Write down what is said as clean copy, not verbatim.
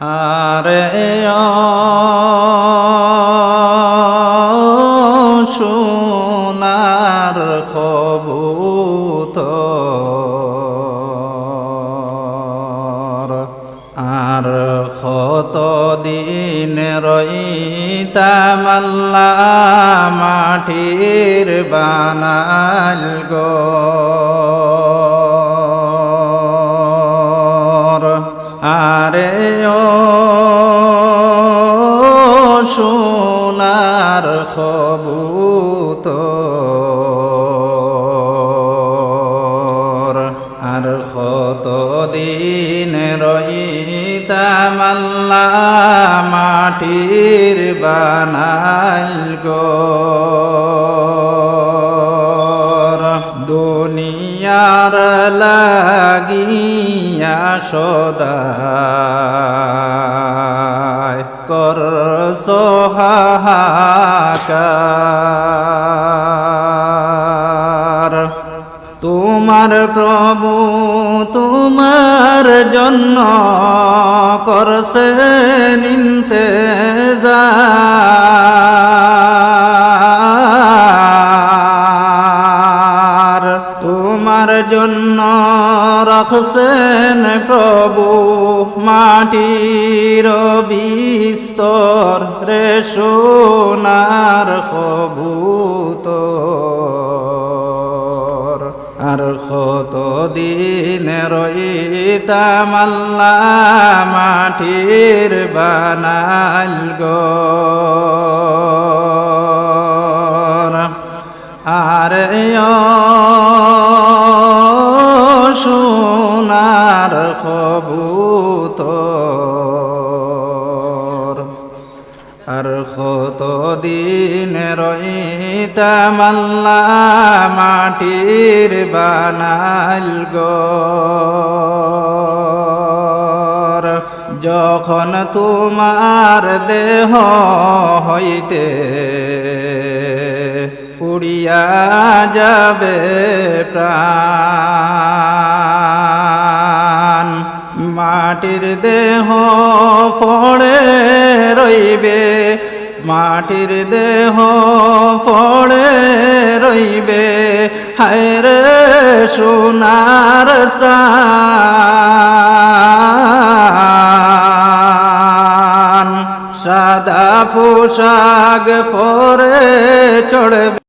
আরে সোনার কবুতর, আর কত দিন রইতাম আল্লাহ মাটির বানাল ঘর। আরে সোনার কবুতর, আর কত দিন রইতাম আল্লাহ মাটির বানাল ঘর। দুনিয়ার লাগিয়া সদায় করছো হাহাকার। তোমার প্রভু তোমার জন্য করছেন ইন্তেজার। তোমার জন্য রাখছেন প্রভু মাটির বিস্তর রে সোনার কবুতর, আর কত দিন রইতাম আল্লাহ মাটির বানাল ঘর। আর সোনার কবুতর, আর কত দিন রইতাম আল্লাহ মাটির বানাল ঘর। যখন তোমার দেহ হইতে উড়িয়া যাবে প্রাণ, মাটির দেহ পড়ে রইবে, মাটির দেহ পড়ে রইবে। হায়রে সোনার সান, সাদা পোশাক পরে চড়বে।